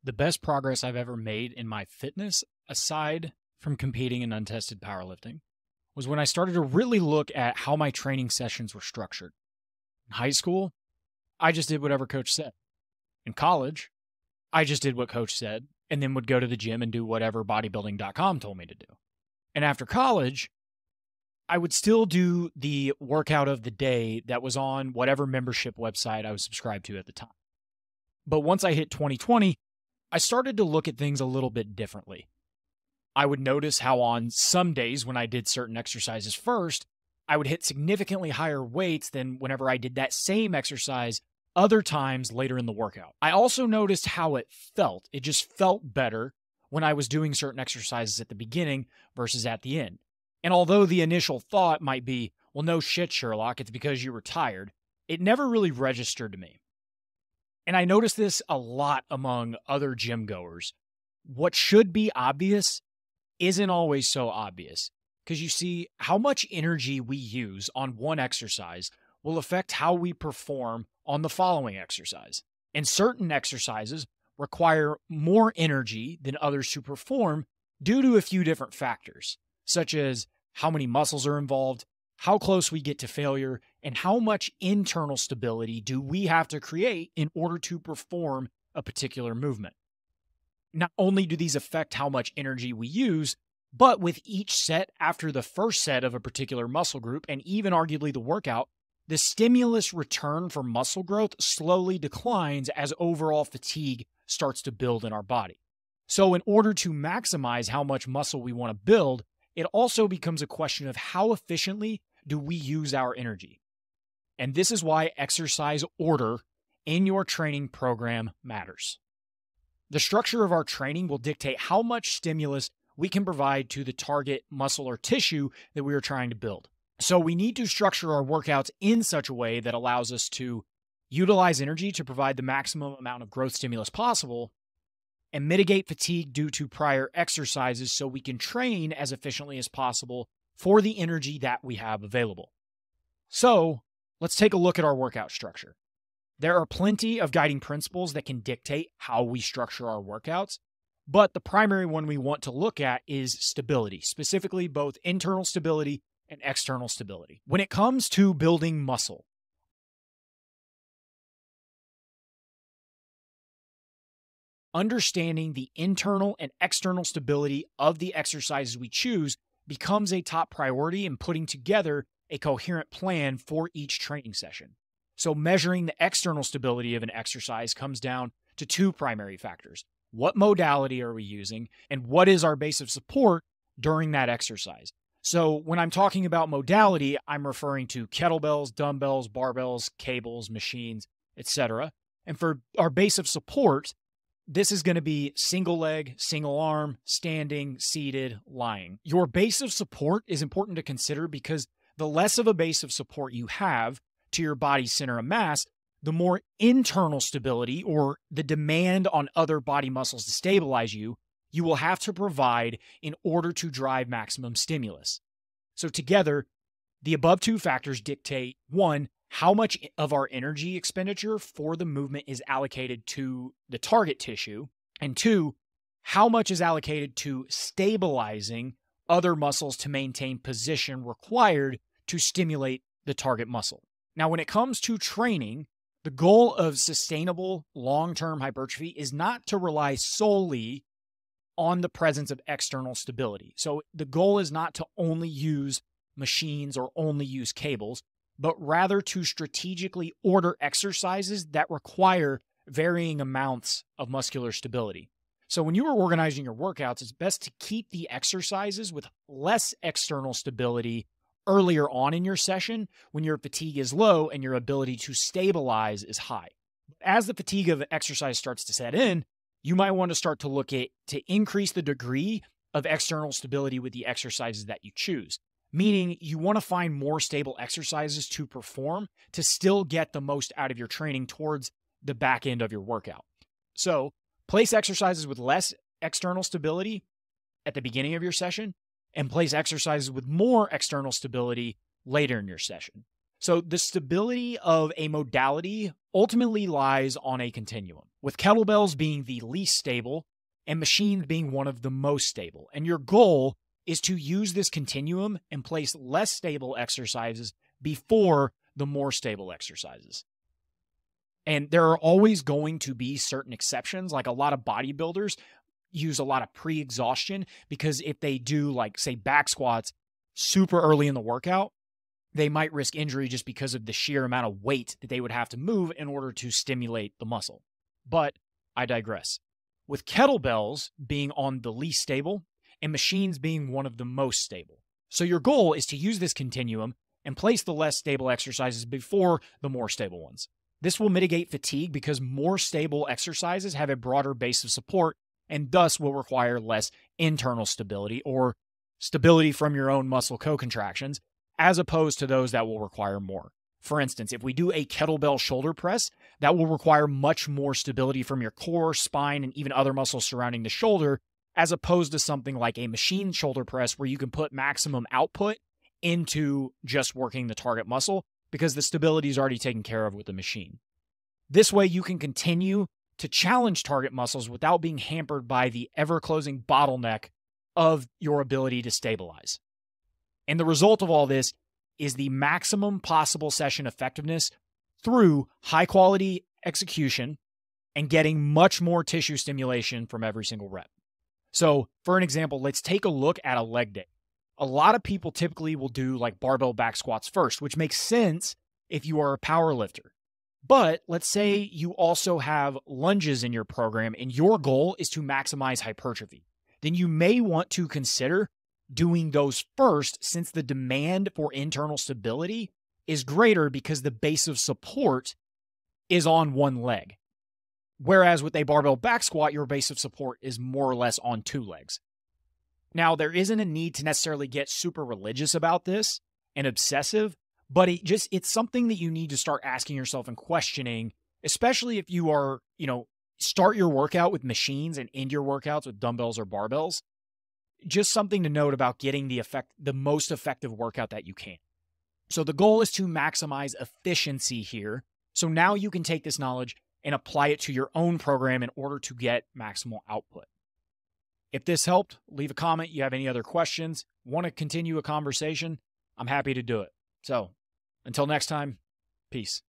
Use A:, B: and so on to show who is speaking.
A: The best progress I've ever made in my fitness, aside from competing in untested powerlifting, was when I started to really look at how my training sessions were structured. In high school, I just did whatever coach said. In college, I just did what coach said and then would go to the gym and do whatever bodybuilding.com told me to do. And after college, I would still do the workout of the day that was on whatever membership website I was subscribed to at the time. But once I hit 2020, I started to look at things a little bit differently. I would notice how on some days when I did certain exercises first, I would hit significantly higher weights than whenever I did that same exercise other times later in the workout. I also noticed how it felt. It just felt better when I was doing certain exercises at the beginning versus at the end. And although the initial thought might be, well, no shit, Sherlock, it's because you were tired, it never really registered to me. And I noticed this a lot among other gym goers. What should be obvious isn't always so obvious, because you see, how much energy we use on one exercise will affect how we perform on the following exercise. And certain exercises require more energy than others to perform due to a few different factors, such as how many muscles are involved, how close we get to failure, and how much internal stability do we have to create in order to perform a particular movement. Not only do these affect how much energy we use, but with each set after the first set of a particular muscle group, and even arguably the workout, the stimulus return for muscle growth slowly declines as overall fatigue starts to build in our body. So in order to maximize how much muscle we want to build, it also becomes a question of how efficiently do we use our energy. And this is why exercise order in your training program matters. The structure of our training will dictate how much stimulus we can provide to the target muscle or tissue that we are trying to build. So we need to structure our workouts in such a way that allows us to utilize energy to provide the maximum amount of growth stimulus possible and mitigate fatigue due to prior exercises so we can train as efficiently as possible for the energy that we have available. So let's take a look at our workout structure. There are plenty of guiding principles that can dictate how we structure our workouts, but the primary one we want to look at is stability, specifically both internal stability and external stability. When it comes to building muscle, understanding the internal and external stability of the exercises we choose becomes a top priority in putting together a coherent plan for each training session. So measuring the external stability of an exercise comes down to two primary factors. What modality are we using, and what is our base of support during that exercise? So when I'm talking about modality, I'm referring to kettlebells, dumbbells, barbells, cables, machines, etc. And for our base of support, this is going to be single leg, single arm, standing, seated, lying. Your base of support is important to consider because the less of a base of support you have to your body's center of mass, the more internal stability or the demand on other body muscles to stabilize you will have to provide in order to drive maximum stimulus. So together, the above two factors dictate, one, how much of our energy expenditure for the movement is allocated to the target tissue, and two, how much is allocated to stabilizing other muscles to maintain position required to stimulate the target muscle. Now, when it comes to training, the goal of sustainable long-term hypertrophy is not to rely solely on the presence of external stability. So the goal is not to only use machines or only use cables, but rather to strategically order exercises that require varying amounts of muscular stability. So when you are organizing your workouts, it's best to keep the exercises with less external stability earlier on in your session when your fatigue is low and your ability to stabilize is high. As the fatigue of the exercise starts to set in, you might want to start to look at to increase the degree of external stability with the exercises that you choose. Meaning you want to find more stable exercises to perform to still get the most out of your training towards the back end of your workout. So place exercises with less external stability at the beginning of your session and place exercises with more external stability later in your session. So the stability of a modality ultimately lies on a continuum, with kettlebells being the least stable and machines being one of the most stable. And your goal is to use this continuum and place less stable exercises before the more stable exercises. And there are always going to be certain exceptions, like a lot of bodybuilders use a lot of pre-exhaustion because if they do, like, say, back squats super early in the workout, they might risk injury just because of the sheer amount of weight that they would have to move in order to stimulate the muscle. But I digress. With kettlebells being on the least stable and machines being one of the most stable. So your goal is to use this continuum and place the less stable exercises before the more stable ones. This will mitigate fatigue because more stable exercises have a broader base of support and thus will require less internal stability or stability from your own muscle co-contractions, as opposed to those that will require more. For instance, if we do a kettlebell shoulder press, that will require much more stability from your core, spine, and even other muscles surrounding the shoulder, as opposed to something like a machine shoulder press where you can put maximum output into just working the target muscle because the stability is already taken care of with the machine. This way, you can continue to challenge target muscles without being hampered by the ever-closing bottleneck of your ability to stabilize. And the result of all this is the maximum possible session effectiveness through high-quality execution and getting much more tissue stimulation from every single rep. So, for an example, let's take a look at a leg day. A lot of people typically will do like barbell back squats first, which makes sense if you are a power lifter. But let's say you also have lunges in your program and your goal is to maximize hypertrophy. Then you may want to consider doing those first since the demand for internal stability is greater because the base of support is on one leg. Whereas with a barbell back squat, your base of support is more or less on two legs. Now, there isn't a need to necessarily get super religious about this and obsessive, but it's something that you need to start asking yourself and questioning, especially if you are, start your workout with machines and end your workouts with dumbbells or barbells. Just something to note about getting the most effective workout that you can. So the goal is to maximize efficiency here. So now you can take this knowledge and apply it to your own program in order to get maximal output. If this helped, leave a comment. You have any other questions, want to continue a conversation, I'm happy to do it. So until next time, peace.